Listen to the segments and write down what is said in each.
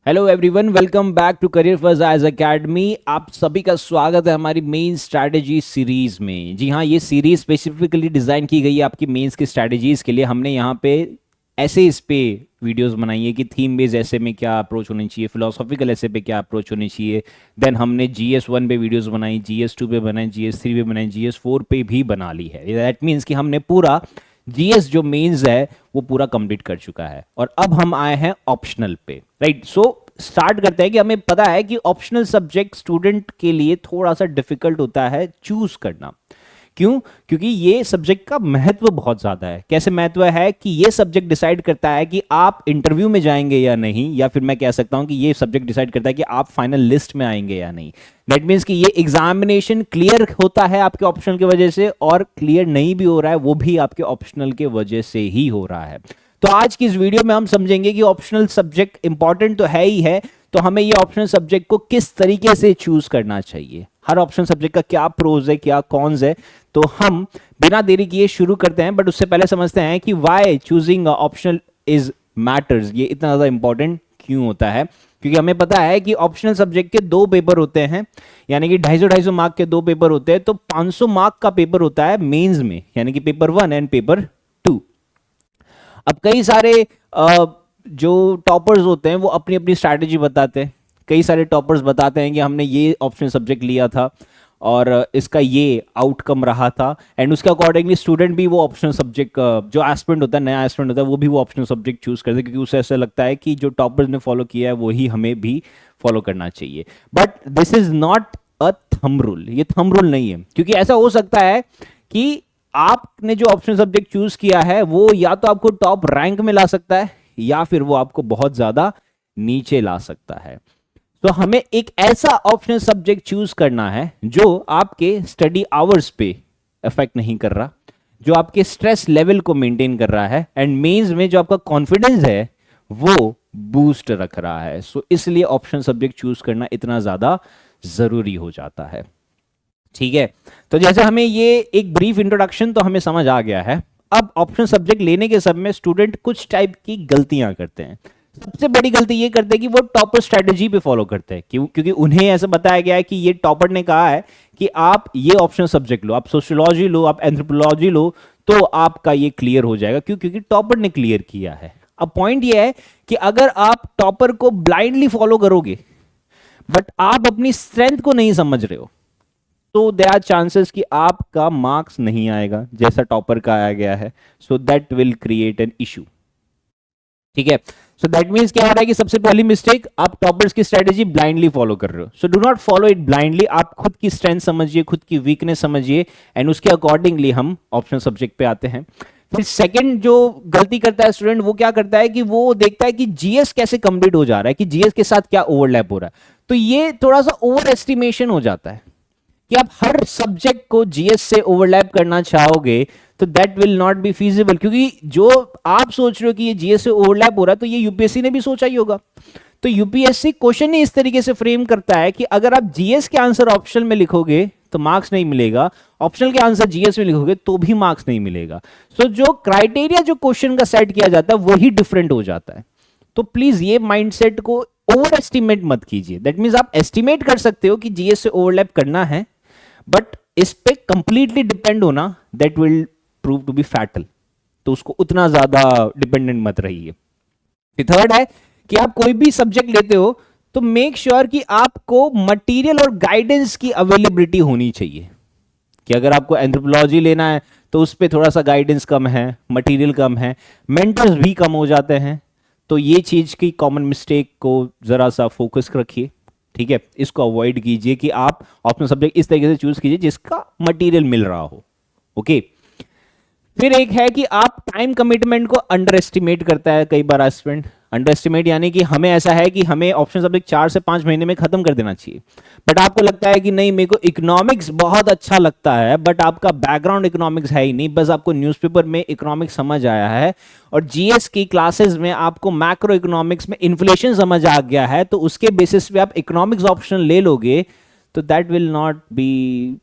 Hello everyone, welcome back to career first edge academy. आप सभी का स्वागत है हमारी मेन स्ट्रैटेजी सीरीज में। जी हाँ, ये सीरीज स्पेसिफिकली डिजाइन की गई है आपकी मेंस की स्ट्रैटेजीज के लिए। हमने यहाँ पे ऐसे इस पे वीडियोस बनाई है कि थीम बेस्ड ऐसे में क्या अप्रोच होनी चाहिए, फिलोसॉफिकल ऐसे पे क्या अप्रोच होनी चाहिए। देन हमने GS1 पे वीडियोस बनाई, GS2 पे बनाई, GS3 पे बनाई, GS4 पे भी बना ली है। दैट मीन्स कि हमने पूरा जीएस जो मेंस है वो पूरा कंप्लीट कर चुका है और अब हम आए हैं ऑप्शनल पे। राइट, सो स्टार्ट करते हैं कि हमें पता है कि ऑप्शनल सब्जेक्ट स्टूडेंट के लिए थोड़ा सा डिफिकल्ट होता है चूज करना। क्यों? क्योंकि ये सब्जेक्ट का महत्व बहुत ज्यादा है। कैसे महत्व है कि ये सब्जेक्ट डिसाइड करता है कि आप इंटरव्यू में जाएंगे या नहीं, या फिर मैं कह सकता हूं कि ये सब्जेक्ट डिसाइड करता है कि आप फाइनल लिस्ट में आएंगे या नहीं। दैट मीन्स कि ये एग्जामिनेशन क्लियर होता है आपके ऑप्शनल की वजह से, और क्लियर नहीं भी हो रहा है वो भी आपके ऑप्शनल के वजह से ही हो रहा है। तो आज की इस वीडियो में हम समझेंगे कि ऑप्शनल सब्जेक्ट इंपॉर्टेंट तो है ही है, तो हमें ये ऑप्शनल सब्जेक्ट को किस तरीके से चूज करना चाहिए, हर ऑप्शनल सब्जेक्ट का क्या प्रोज है क्या कॉन्स है। तो हम बिना देरी किए शुरू करते हैं, बट उससे पहले समझते हैं कि why choosing optional is matters. ये इतना ज्यादा इंपॉर्टेंट क्यों होता है? क्योंकि हमें पता है कि ऑप्शनल सब्जेक्ट के दो पेपर होते हैं, यानी कि 250-250 मार्क के दो पेपर होते हैं। तो 500 मार्क का पेपर होता है मेंस में, यानी कि पेपर 1 एंड पेपर 2। अब कई सारे जो टॉपर्स होते हैं वो अपनी अपनी स्ट्रैटेजी बताते हैं। कई सारे टॉपर्स बताते हैं कि हमने ये ऑप्शनल सब्जेक्ट लिया था और इसका ये आउटकम रहा था, एंड उसके अकॉर्डिंगली स्टूडेंट भी वो ऑप्शनल सब्जेक्ट, जो एस्पिरेंट होता है, नया एस्पिरेंट होता है, वो भी वो ऑप्शनल सब्जेक्ट चूज करते हैं, क्योंकि उसे ऐसा लगता है कि जो टॉपर्स ने फॉलो किया है वही हमें भी फॉलो करना चाहिए। But this is not a thumb rule, ये थंब रूल नहीं है। क्योंकि ऐसा हो सकता है कि आपने जो ऑप्शनल सब्जेक्ट चूज किया है वो या तो आपको टॉप रैंक में ला सकता है, या फिर वो आपको बहुत ज्यादा नीचे ला सकता है। तो हमें एक ऐसा ऑप्शनल सब्जेक्ट चूज करना है जो आपके स्टडी आवर्स पे इफेक्ट नहीं कर रहा, जो आपके स्ट्रेस लेवल को मेंटेन कर रहा है, एंड मेंस में जो आपका कॉन्फिडेंस है वो बूस्ट रख रहा है। सो इसलिए ऑप्शनल सब्जेक्ट चूज करना इतना ज्यादा जरूरी हो जाता है। ठीक है, तो जैसे हमें ये एक ब्रीफ इंट्रोडक्शन तो हमें समझ आ गया है। अब ऑप्शनल सब्जेक्ट लेने के समय स्टूडेंट कुछ टाइप की गलतियां करते हैं। सबसे बड़ी गलती ये करते हैं कि वो टॉपर स्ट्रेटजी पे फॉलो करते हैं। क्यों? क्योंकि उन्हें ऐसा बताया गया है कि ये टॉपर ने कहा है कि आप ये ऑप्शनल सब्जेक्ट लो, आप सोशियोलॉजी लो, आप एंथ्रोपोलॉजी लो, तो आपका ये क्लियर हो जाएगा। क्यों? क्योंकि टॉपर ने क्लियर किया है। अब पॉइंट ये है कि अगर आप टॉपर को ब्लाइंडली फॉलो करोगे बट आप अपनी स्ट्रेंथ को नहीं समझ रहे हो, तो देयर आर चांसेस कि आपका मार्क्स नहीं आएगा जैसा टॉपर का आया गया है। सो that will create an issue. ठीक है, सो दैट मींस क्या हो रहा है कि सबसे पहली मिस्टेक, आप टॉपर्स की स्ट्रेटेजी ब्लाइंडली फॉलो कर रहे हो। So do not follow it blindly. आप खुद की स्ट्रेंथ समझिए, खुद की वीकनेस समझिए, एंड उसके अकॉर्डिंगली हम ऑप्शनल सब्जेक्ट पे आते हैं। फिर सेकंड जो गलती करता है स्टूडेंट, वो क्या करता है कि वो देखता है कि जीएस कैसे कंप्लीट हो जा रहा है, कि जीएस के साथ क्या ओवरलैप हो रहा है। तो ये थोड़ा सा ओवर एस्टिमेशन हो जाता है कि आप हर सब्जेक्ट को जीएस से ओवरलैप करना चाहोगे, तो that will not be feasible. क्योंकि जो आप सोच रहे हो कि ये जीएस से ओवरलैप हो रहा है, तो ये यूपीएससी ने भी सोचा ही होगा। तो यूपीएससी क्वेश्चन ही इस तरीके से फ्रेम करता है कि अगर आप जीएस के आंसर ऑप्शनल में लिखोगे तो मार्क्स नहीं मिलेगा, ऑप्शनल के आंसर जीएस में लिखोगे तो भी मार्क्स नहीं मिलेगा। सो जो क्राइटेरिया जो क्वेश्चन का सेट किया जाता है वही डिफरेंट हो जाता है। तो प्लीज ये माइंडसेट को ओवर एस्टिमेट मत कीजिए। दैट मीन्स आप एस्टिमेट कर सकते हो कि जीएस से ओवरलैप करना है, बट इस पे कंप्लीटली डिपेंड होना that will prove to be fatal. तो उसको उतना ज्यादा डिपेंडेंट मत रहिए। थर्ड है कि आप कोई भी सब्जेक्ट लेते हो तो मेक श्योर कि आपको मटेरियल और गाइडेंस की अवेलेबिलिटी होनी चाहिए। कि अगर आपको एंथ्रोपोलॉजी लेना है तो उस पर थोड़ा सा गाइडेंस कम है, मटेरियल कम है, मेंटर्स भी कम हो जाते हैं। तो ये चीज की कॉमन मिस्टेक को जरा सा फोकस रखिए। ठीक है, इसको अवॉइड कीजिए कि आप ऑप्शनल सब्जेक्ट इस तरीके से चूज कीजिए जिसका मटेरियल मिल रहा हो। ओके, फिर एक है कि आप टाइम कमिटमेंट को अंडर एस्टिमेट करता है कई बार एस्पिरेंट। अंडर एस्टिमेट यानी कि हमें ऐसा है कि हमें ऑप्शन सब्जेक्ट 4 से 5 महीने में खत्म कर देना चाहिए, बट आपको लगता है कि नहीं, मेरे को इकोनॉमिक्स बहुत अच्छा लगता है, बट आपका बैकग्राउंड इकोनॉमिक्स है ही नहीं, बस आपको न्यूज़पेपर में इकोनॉमिक्स समझ आया है और जीएस की क्लासेस में आपको मैक्रो इकोनॉमिक्स में इन्फ्लेशन समझ आ गया है, तो उसके बेसिस पे आप इकोनॉमिक्स ऑप्शन ले लोगे, तो दैट विल नॉट बी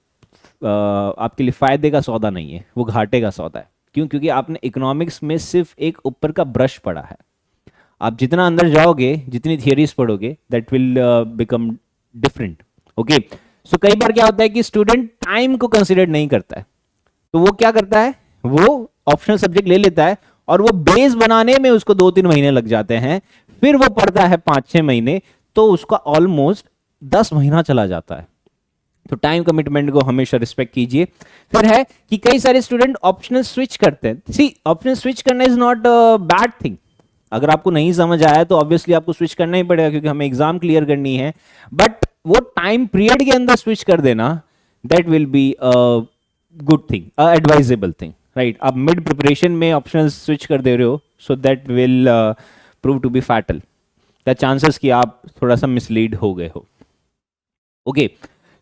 आपके लिए फायदे का सौदा नहीं है, वो घाटे का सौदा है। क्यों? क्योंकि आपने इकोनॉमिक्स में सिर्फ एक ऊपर का ब्रश पढ़ा है, आप जितना अंदर जाओगे, जितनी थियरीज पढ़ोगे, that will become different. Okay, so कई बार क्या होता है कि स्टूडेंट टाइम को कंसिडर नहीं करता है, तो वो क्या करता है, वो ऑप्शनल सब्जेक्ट ले लेता है और वो बेस बनाने में उसको 2-3 महीने लग जाते हैं, फिर वो पढ़ता है 5-6 महीने, तो उसका ऑलमोस्ट 10 महीना चला जाता है। तो टाइम कमिटमेंट को हमेशा रिस्पेक्ट कीजिए। फिर है कि कई सारे स्टूडेंट ऑप्शनल स्विच करते हैं। सी, ऑप्शनल स्विच करना is not a bad thing. अगर आपको नहीं समझ आया तो ऑब्वियसली आपको स्विच करना ही पड़ेगा, क्योंकि हमें एग्जाम क्लियर करनी है। बट वो टाइम पीरियड के अंदर स्विच कर देना, that will be a good thing, a advisable thing, right. आप मिड प्रिपरेशन में ऑप्शनल स्विच कर दे रहे हो, so that will prove to be fatal. The chances कि आप थोड़ा सा मिसलीड हो गए हो। ओके,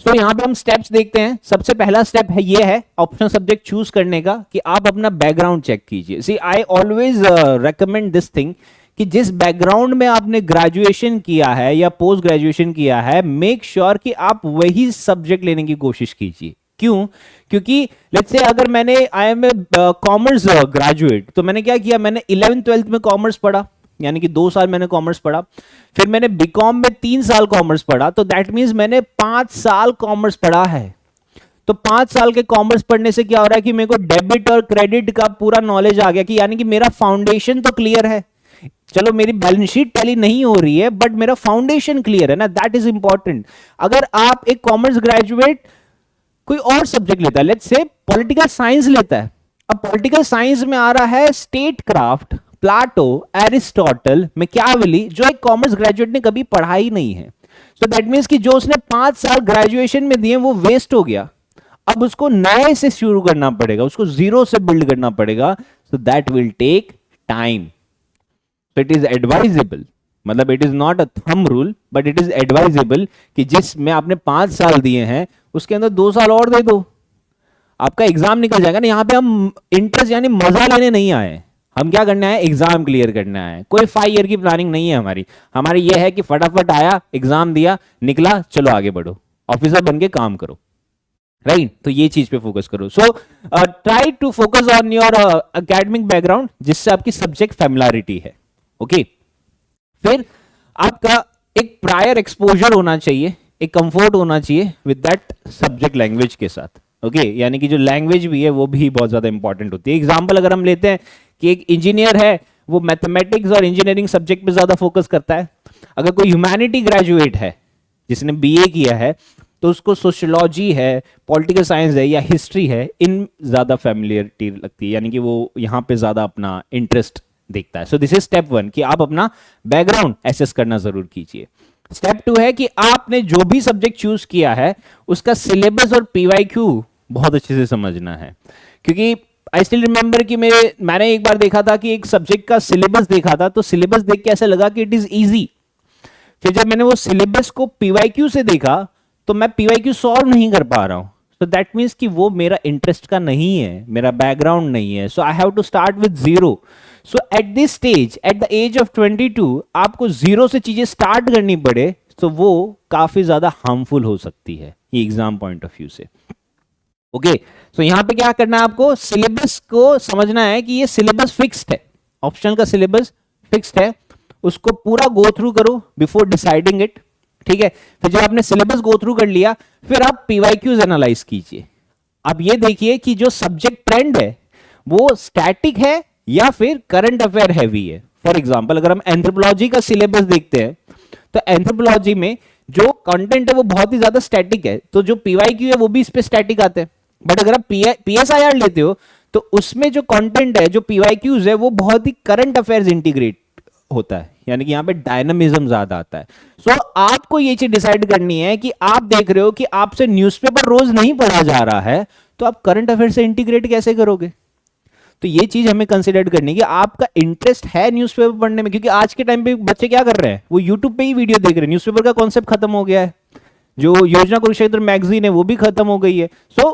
सो यहां पे हम स्टेप्स देखते हैं। सबसे पहला स्टेप है, ये है ऑप्शनल सब्जेक्ट चूज करने का, कि आप अपना बैकग्राउंड चेक कीजिए। See, I always recommend this thing कि जिस बैकग्राउंड में आपने ग्रेजुएशन किया है या पोस्ट ग्रेजुएशन किया है, मेक श्योर कि आप वही सब्जेक्ट लेने की कोशिश कीजिए। क्यों? क्योंकि लेट्स से अगर मैंने, I am a commerce graduate, तो मैंने क्या किया, मैंने 11th-12th में कॉमर्स पढ़ा, यानी कि 2 साल मैंने कॉमर्स पढ़ा। फिर मैंने बीकॉम में 3 साल कॉमर्स पढ़ा, तो दैट मीन्स मैंने 5 साल कॉमर्स पढ़ा है। तो 5 साल के कॉमर्स पढ़ने से क्या हो रहा है कि मेरे को डेबिट और क्रेडिट का पूरा नॉलेज आ गया, कि यानी कि मेरा फाउंडेशन तो क्लियर है। चलो मेरी बैलेंस शीट टैली नहीं हो रही है, बट मेरा फाउंडेशन क्लियर है ना, दैट इज इंपॉर्टेंट। अगर आप एक कॉमर्स ग्रेजुएट कोई और सब्जेक्ट लेता है, लेट्स से पॉलिटिकल साइंस लेता है, अब पॉलिटिकल साइंस में आ रहा है state craft, Plato, Aristotle, Machiavelli, जो एक कॉमर्स ग्रेजुएट ने कभी पढ़ा ही नहीं है। सो दैट मीन्स कि जो उसने 5 साल ग्रेजुएशन में दिए वो वेस्ट हो गया। अब उसको नए से शुरू करना पड़ेगा, उसको जीरो से बिल्ड करना पड़ेगा। So that will take time. So it is advisable, मतलब it is not a thumb rule, but it is advisable कि जिसमें आपने 5 साल दिए हैं उसके अंदर 2 साल और दे दो, आपका एग्जाम निकल जाएगा ना। यहां पे हम इंटरेस्ट यानी मजा लेने नहीं आए, हम क्या करना है, एग्जाम क्लियर करना है। कोई 5 ईयर की प्लानिंग नहीं है हमारी। हमारी ये है कि फटाफट आया, एग्जाम दिया, निकला, चलो आगे बढ़ो, ऑफिसर बन के काम करो, राइट। तो ये चीज पे फोकस करो। So try to focus on your academic background, जिससे आपकी सब्जेक्ट फैमिलियरिटी है। ओके, फिर आपका एक प्रायर एक्सपोजर होना चाहिए, एक कंफर्ट होना चाहिए विद दैट सब्जेक्ट लैंग्वेज के साथ। ओके, यानी कि जो लैंग्वेज भी है वो भी बहुत ज्यादा इंपॉर्टेंट होती है। एग्जाम्पल अगर हम लेते हैं कि एक इंजीनियर है, वो मैथमेटिक्स और इंजीनियरिंग सब्जेक्ट पे ज्यादा फोकस करता है। अगर कोई ह्यूमैनिटी ग्रेजुएट है जिसने बीए किया है, तो उसको सोशियोलॉजी है, पॉलिटिकल साइंस है या हिस्ट्री है, इन ज्यादा फैमिलियरिटी लगती है, यानी कि वो यहाँ पे ज्यादा अपना इंटरेस्ट देखता है। सो दिस इज स्टेप 1 कि आप अपना बैकग्राउंड एसेस करना जरूर कीजिए। स्टेप 2 है कि आपने जो भी सब्जेक्ट चूज किया है उसका सिलेबस और पीवाईक्यू बहुत अच्छे से समझना है। क्योंकि आई स्टिल रिमेंबर कि मैंने एक बार देखा था कि एक सब्जेक्ट का सिलेबस देखा था, तो सिलेबस देख के ऐसा लगा कि इट इज इजी। फिर जब मैंने वो सिलेबस को पीवाईक्यू से देखा तो मैं पीवाईक्यू सॉल्व नहीं कर पा रहा हूं। तो दैट मीन्स कि वो मेरा इंटरेस्ट का नहीं है, मेरा बैकग्राउंड नहीं है। So I have to start with zero. So at this stage, at the age of 22, आपको जीरो से चीजें स्टार्ट करनी पड़े, तो वो काफी ज्यादा हार्मफुल हो सकती है ये एग्जाम पॉइंट ऑफ व्यू से। ओके, सो यहां पे क्या करना है, आपको सिलेबस को समझना है कि ये सिलेबस फिक्स्ड है, ऑप्शनल का सिलेबस फिक्स्ड है, उसको पूरा गो थ्रू करो बिफोर डिसाइडिंग इट। ठीक है, फिर जब आपने सिलेबस गो थ्रू कर लिया, फिर आप पीवाईक्यूज एनालाइज कीजिए। अब ये देखिए कि जो सब्जेक्ट ट्रेंड है वो स्टैटिक है या फिर करंट अफेयर हैवी है। फॉर एग्जांपल अगर हम एंथ्रोपोलॉजी का सिलेबस देखते हैं, तो एंथ्रोपोलॉजी में जो कंटेंट है वो बहुत ही ज्यादा स्टैटिक है, तो जो पीवाईक्यू है वो भी इस पे स्टैटिक आते हैं। बट अगर आप पीएसआईआर लेते हो तो उसमें जो कंटेंट है, जो पीवाईक्यूज है, वो बहुत ही करंट अफेयर्स इंटीग्रेट होता है, यानी कि यहां पे डायनामिज्म ज्यादा आता है। सो आपको ये चीज डिसाइड करनी है कि आप देख रहे हो कि आपसे न्यूज़पेपर रोज नहीं पढ़ा जा रहा है, तो आप करंट अफेयर से इंटीग्रेट कैसे करोगे। तो ये चीज हमें कंसिडर करनी है कि आपका इंटरेस्ट है न्यूज़पेपर पढ़ने में, क्योंकि आज के टाइम पे बच्चे क्या कर रहे हैं, वो यूट्यूब पे ही वीडियो देख रहे हैं। न्यूज़पेपर का कॉन्सेप्ट खत्म हो गया है, जो योजना कुरुक्षेत्र मैगजीन है वो भी खत्म हो गई है। So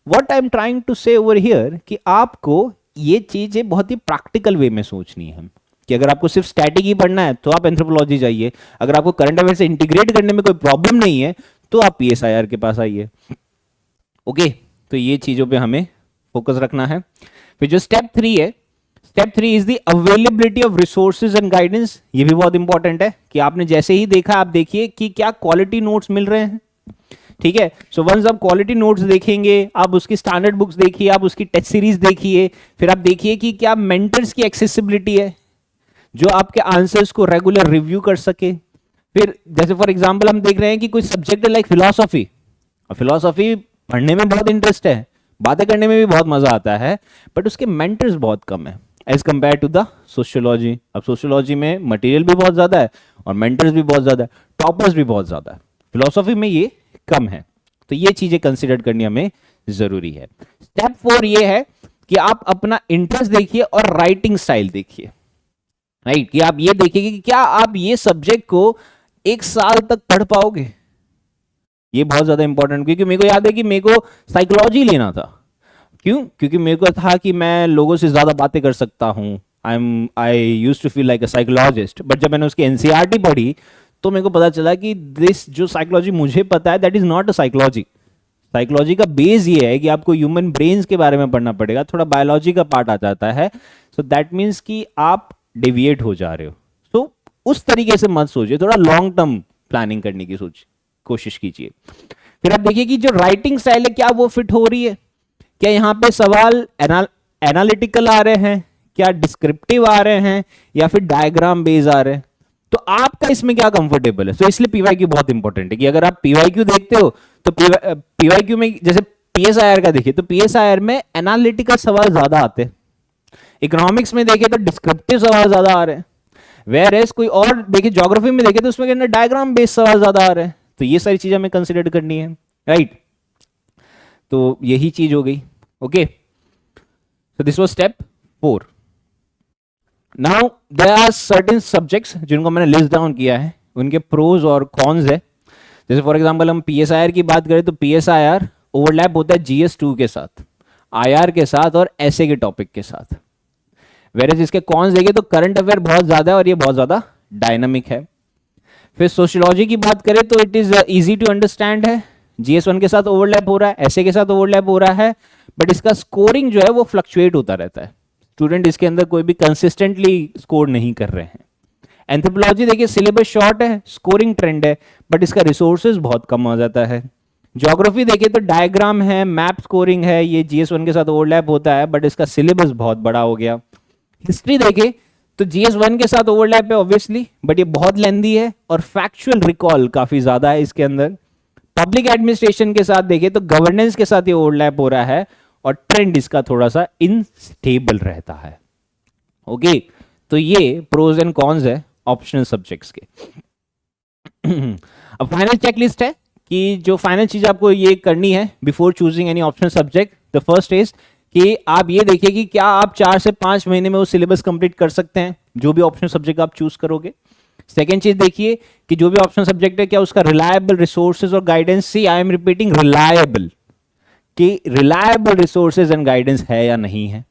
what I am trying to say over here कि आपको ये चीजें बहुत ही प्रैक्टिकल वे में सोचनी है कि अगर आपको सिर्फ स्टैटिक ही पढ़ना है तो आप एंथ्रोपोलॉजी जाइए, अगर आपको करंट अफेयर से इंटीग्रेट करने में कोई प्रॉब्लम नहीं है तो आप पीएसआईआर के पास आइए। ओके, तो ये चीजों पे हमें फोकस रखना है। फिर जो स्टेप 3 है, step 3 is the availability of resources and guidance. ये भी बहुत इंपॉर्टेंट है कि आपने जैसे ही देखा आप देखिए कि क्या क्वालिटी नोट्स मिल रहे हैं, ठीक है। सो वंस आप क्वालिटी नोट्स देखेंगे, आप उसकी स्टैंडर्ड बुक्स देखिए, आप उसकी टेस्ट सीरीज देखिए, फिर आप देखिए कि क्या मेंटर्स की एक्सेसिबिलिटी है जो आपके आंसर्स को रेगुलर रिव्यू कर सके। फिर जैसे फॉर एग्जांपल हम देख रहे हैं कि कोई सब्जेक्ट है लाइक फिलॉसफी, फिलॉसफी पढ़ने में बहुत इंटरेस्ट है, बातें करने में भी बहुत मजा आता है, बट उसके मेंटर्स बहुत कम है as compare to the sociology. अब सोशियोलॉजी में मटेरियल भी बहुत ज्यादा है और मेंटर्स भी बहुत ज्यादा है, टॉपर्स भी बहुत ज्यादा है, फिलॉसफी में ये कम है। तो ये चीजें कंसिडर करनी हमें जरूरी है। स्टेप 4 ये है कि आप अपना इंटरेस्ट देखिए और राइटिंग स्टाइल देखिए, राइट, कि आप ये देखिए कि क्या आप ये सब्जेक्ट को 1 साल तक पढ़ पाओगे। ये बहुत ज्यादा इंपॉर्टेंट, क्योंकि मेरे को याद है कि मेरे को साइकोलॉजी लेना था। क्यों? क्योंकि मेरे को था कि मैं लोगों से ज्यादा बातें कर सकता हूं, I used to feel like a psychologist. But जब मैंने उसकी एनसीईआरटी पढ़ी तो मेरे को पता चला कि दिस जो साइकोलॉजी मुझे पता है that is not a psychology. Psychology का बेस ये है कि आपको ह्यूमन ब्रेन्स के बारे में पढ़ना पड़ेगा, थोड़ा बायोलॉजी का पार्ट आ जाता है। सो दैट मीन्स कि आप डेविएट हो जा रहे हो। तो उस तरीके से मत सोचिए, थोड़ा लॉन्ग टर्म प्लानिंग करने की कोशिश कीजिए। फिर आप देखिए कि जो राइटिंग स्टाइल है क्या वो फिट हो रही है, क्या यहाँ पे सवाल एनालिटिकल आ रहे हैं, क्या डिस्क्रिप्टिव आ रहे हैं, या फिर डायग्राम बेस आ रहे हैं। तो आपका इसमें क्या कंफर्टेबल है। तो इसलिए पीवाईक्यू बहुत इंपॉर्टेंट है कि अगर आप पीवाईक्यू देखते हो तो पीवाईक्यू में जैसे पीएसआईआर का देखिए तो पीएसआईआर में एनालिटिकल सवाल ज्यादा आते हैं, इकोनॉमिक्स में देखे तो डिस्क्रिप्टिव सवाल ज्यादा आ रहे हैं, वेयर एज कोई और देखिए ज्योग्राफी में देखे तो उसमें डायग्राम बेस्ड सवाल ज्यादा आ रहे हैं। तो ये सारी चीजें हमें कंसिडर करनी है, राइट। तो यही चीज हो गई, okay. So this was step 4। Now there are certain subjects जिनको मैंने लिस्ट डाउन किया है, उनके प्रोज और कॉन्स है। जैसे फॉर एग्जांपल हम पीएसआईआर की बात करें तो पीएसआईआर ओवरलैप होता है जीएस2 के साथ, आईआर के साथ और एसए के टॉपिक के साथ। वेरेज इसके कॉन्स देखें तो करंट अफेयर बहुत ज्यादा है और ये बहुत ज्यादा डायनामिक है। फिर सोशियोलॉजी की बात करें तो it is easy to understand है, जीएस1 के साथ ओवरलैप हो रहा है, एसए के साथ ओवरलैप हो रहा है, बट इसका स्कोरिंग जो है वो फ्लक्चुएट होता रहता है। स्टूडेंट इसके अंदर कोई भी कंसिस्टेंटली स्कोर नहीं कर रहे हैं। एंथ्रोपोलॉजी देखिए सिलेबस शॉर्ट है, स्कोरिंग ट्रेंड है, बट इसका रिसोर्सेज बहुत कम आ जाता है। ज्योग्राफी देखिए तो डायग्राम है, मैप स्कोरिंग है, ये जीएस1 के साथ ओवरलैप होता है, बट इसका सिलेबस बहुत बड़ा हो गया। हिस्ट्री देखे तो जीएस1 के साथ ओवरलैप है ऑब्वियसली, बट ये बहुत लेंदी है और फैक्चुअल रिकॉल काफी ज्यादा है इसके अंदर। पब्लिक एडमिनिस्ट्रेशन के साथ देखे तो गवर्नेंस के साथ ये ओवरलैप हो रहा है और ट्रेंड इसका थोड़ा सा इनस्टेबल रहता है, ओके। तो ये प्रोज एंड कॉन्स है ऑप्शनल सब्जेक्ट्स के। अब फाइनल चेकलिस्ट है कि जो फाइनल चीज आपको ये करनी है before choosing any optional subject. The first is कि आप ये देखिए कि क्या आप 4 से 5 महीने में वो सिलेबस कंप्लीट कर सकते हैं जो भी ऑप्शनल सब्जेक्ट आप चूज करोगे। सेकेंड चीज देखिए कि जो भी ऑप्शनल सब्जेक्ट है क्या उसका रिलायबल रिसोर्सेज और guidance, see I am repeating reliable, कि रिलायबल रिसोर्सेज एंड गाइडेंस है या नहीं है,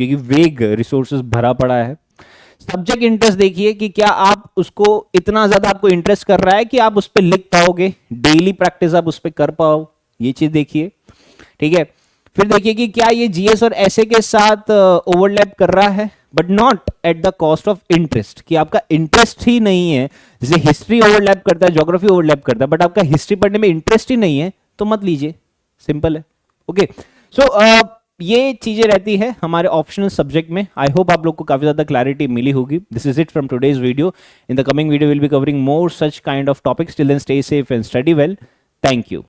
क्योंकि वेग रिसोर्सेज भरा पड़ा है। सब्जेक्ट इंटरेस्ट देखिए कि क्या आप उसको इतना ज्यादा आपको इंटरेस्ट कर रहा है कि आप उस पर लिख पाओगे, डेली प्रैक्टिस आप उस पर कर पाओ, ये चीज देखिए, ठीक है। फिर देखिए कि क्या ये जीएस और एसए के साथ ओवरलैप कर रहा है, but not at the cost of interest, कि आपका इंटरेस्ट ही नहीं है। जैसे हिस्ट्री ओवरलैप करता है, ज्योग्राफी ओवरलैप करता है, बट आपका हिस्ट्री पढ़ने में इंटरेस्ट ही नहीं है तो मत लीजिए, सिंपल है, ओके। सो ये चीजें रहती है हमारे ऑप्शनल सब्जेक्ट में। आई होप आप लोग को काफी ज्यादा क्लैरिटी मिली होगी। This is it from today's video. In the coming video will be covering more such kind of topics. Till then stay safe and study well. Thank you.